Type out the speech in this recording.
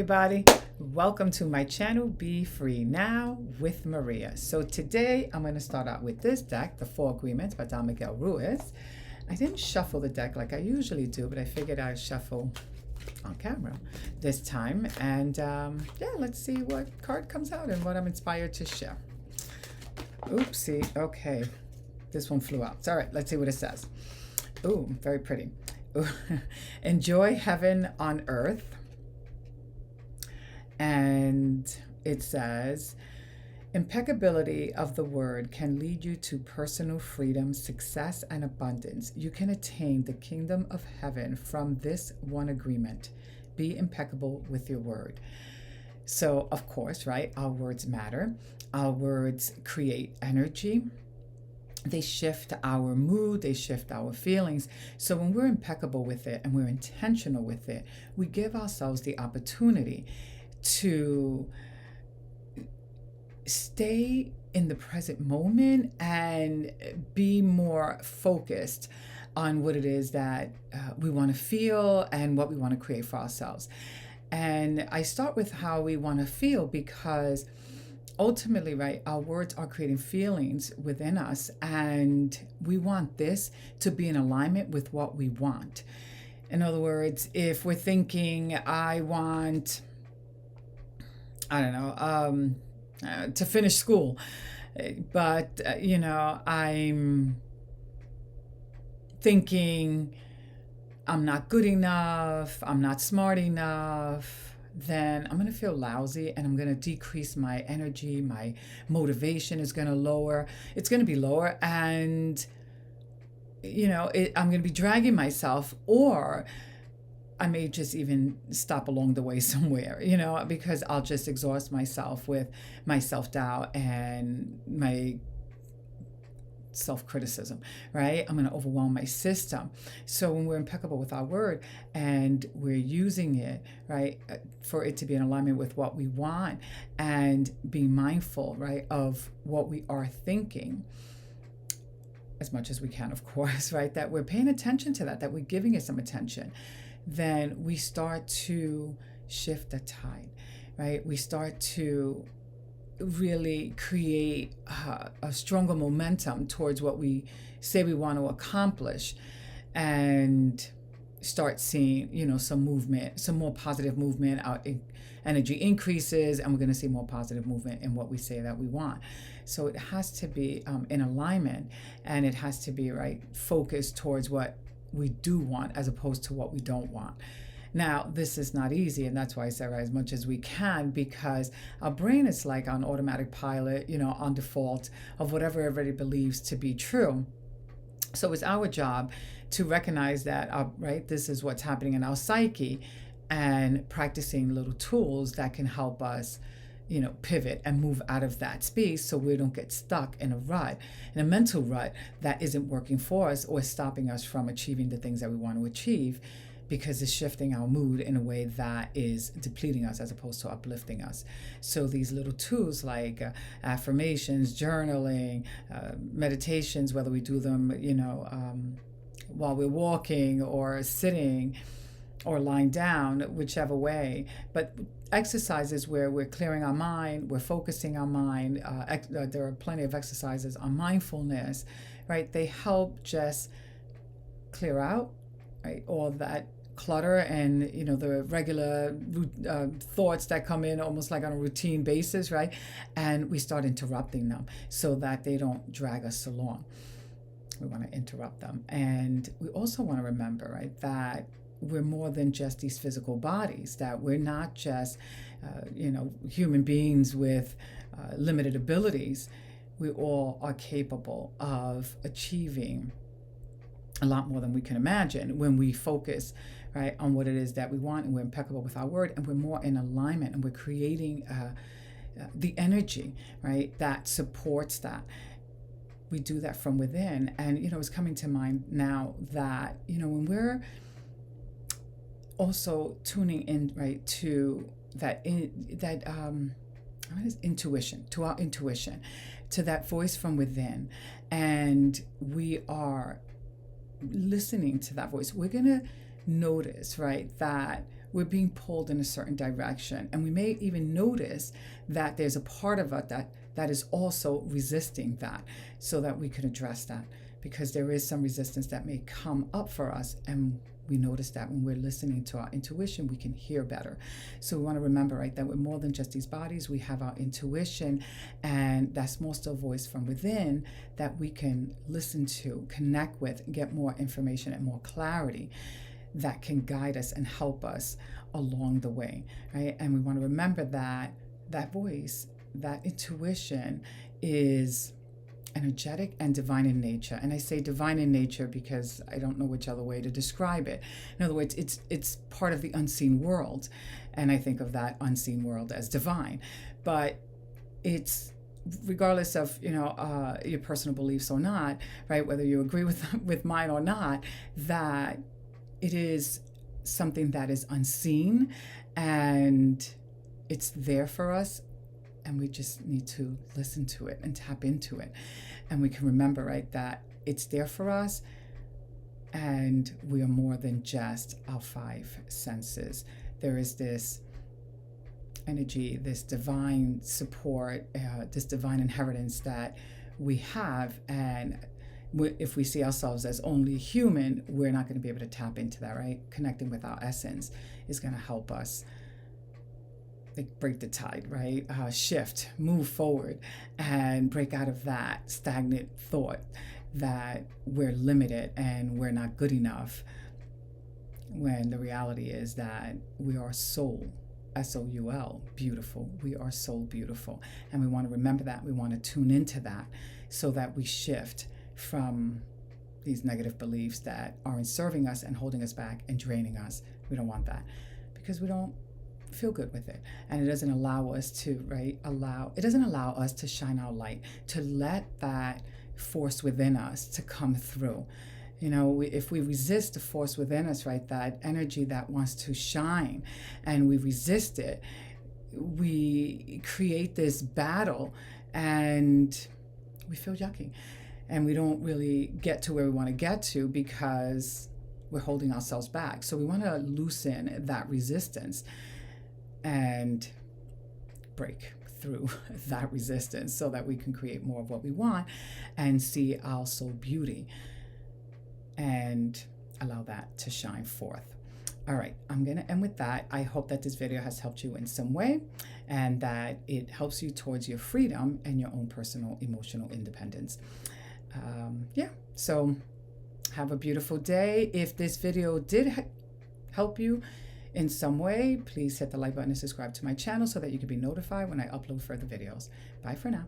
Everybody, welcome to my channel, Be Free Now with Maria. So today I'm going to start out with this deck, The Four Agreements by Don Miguel Ruiz. I didn't shuffle the deck like I usually do, but I figured I'd shuffle on camera this time. And yeah, let's see what card comes out and what I'm inspired to share. Oopsie, okay. This one flew out. It's all right, let's see what it says. Ooh, very pretty. Ooh. Enjoy heaven on earth. And it says, impeccability of the word can lead you to personal freedom, success, and abundance. You can attain the kingdom of heaven from this one agreement. Be impeccable with your word. So, of course, right, our words matter. Our words create energy. They shift our mood, they shift our feelings. So when we're impeccable with it and we're intentional with it, we give ourselves the opportunity to stay in the present moment and be more focused on what it is that we want to feel and what we want to create for ourselves. And I start with how we want to feel because ultimately, right, our words are creating feelings within us, and we want this to be in alignment with what we want. In other words, if we're thinking, I want, I don't know, to finish school, but, I'm thinking I'm not good enough, I'm not smart enough, then I'm going to feel lousy and I'm going to decrease my energy, my motivation is going to lower, it's going to be lower, and, I'm going to be dragging myself, or I may just even stop along the way somewhere, because I'll just exhaust myself with my self-doubt and my self-criticism, right? I'm going to overwhelm my system. So when we're impeccable with our word and we're using it, right, for it to be in alignment with what we want and be mindful, right, of what we are thinking, as much as we can, of course, right, that we're paying attention to that we're giving it some attention, then we start to shift the tide, right? We start to really create a stronger momentum towards what we say we want to accomplish, and start seeing, some movement, some more positive movement. Our energy increases, and we're going to see more positive movement in what we say that we want. So it has to be in alignment, and it has to be right focused towards what we do want as opposed to what we don't want. Now, this is not easy, and that's why I say right, as much as we can, because our brain is like on automatic pilot, on default of whatever everybody believes to be true. So it's our job to recognize that, right, this is what's happening in our psyche, and practicing little tools that can help us pivot and move out of that space so we don't get stuck in a mental rut that isn't working for us or stopping us from achieving the things that we want to achieve, because it's shifting our mood in a way that is depleting us as opposed to uplifting us. So these little tools like affirmations, journaling, meditations, whether we do them, while we're walking or sitting or lying down, whichever way, but exercises where we're clearing our mind, we're focusing our mind. There are plenty of exercises on mindfulness, right? They help just clear out, right, all that clutter and the regular thoughts that come in almost like on a routine basis, right? And we start interrupting them so that they don't drag us along. We want to interrupt them, and we also want to remember, right, that we're more than just these physical bodies, that we're not just human beings with limited abilities. We all are capable of achieving a lot more than we can imagine when we focus, right, on what it is that we want, and we're impeccable with our word, and we're more in alignment, and we're creating the energy, right, that supports that. We do that from within. And it's coming to mind now that when we're also tuning in, right, to intuition, to our intuition, to that voice from within, and we are listening to that voice, we're going to notice, right, that we're being pulled in a certain direction. And we may even notice that there's a part of us that is also resisting that, so that we can address that, because there is some resistance that may come up for us. And we notice that when we're listening to our intuition, we can hear better. So we want to remember, right, that we're more than just these bodies. We have our intuition, and that's more still voice from within that we can listen to, connect with, and get more information and more clarity that can guide us and help us along the way, right? And we want to remember that that voice, that intuition, is energetic and divine in nature. And I say divine in nature because I don't know which other way to describe it. In other words, it's part of the unseen world, and I think of that unseen world as divine. But it's, regardless of your personal beliefs or not, right, whether you agree with mine or not, that it is something that is unseen, and it's there for us. And we just need to listen to it and tap into it. And we can remember, right, that it's there for us, and we are more than just our five senses. There is this energy, this divine support, this divine inheritance that we have. And if we see ourselves as only human, we're not going to be able to tap into that, right? Connecting with our essence is going to help us break the tide, right? Shift, move forward, and break out of that stagnant thought that we're limited and we're not good enough, when the reality is that we are soul, S-O-U-L, beautiful. We are soul beautiful. And we want to remember that. We want to tune into that, so that we shift from these negative beliefs that aren't serving us and holding us back and draining us. We don't want that, because we don't feel good with it, and it doesn't allow us to it doesn't allow us to shine our light, to let that force within us to come through. If we resist the force within us, right, that energy that wants to shine, and we resist it, we create this battle, and we feel yucky, and we don't really get to where we want to get to, because we're holding ourselves back. So we want to loosen that resistance and break through that resistance, so that we can create more of what we want and see our soul beauty and allow that to shine forth. All right, I'm going to end with that. I hope that this video has helped you in some way, and that it helps you towards your freedom and your own personal emotional independence. So have a beautiful day. If this video did help you in some way, please hit the like button and subscribe to my channel, so that you can be notified when I upload further videos. Bye for now.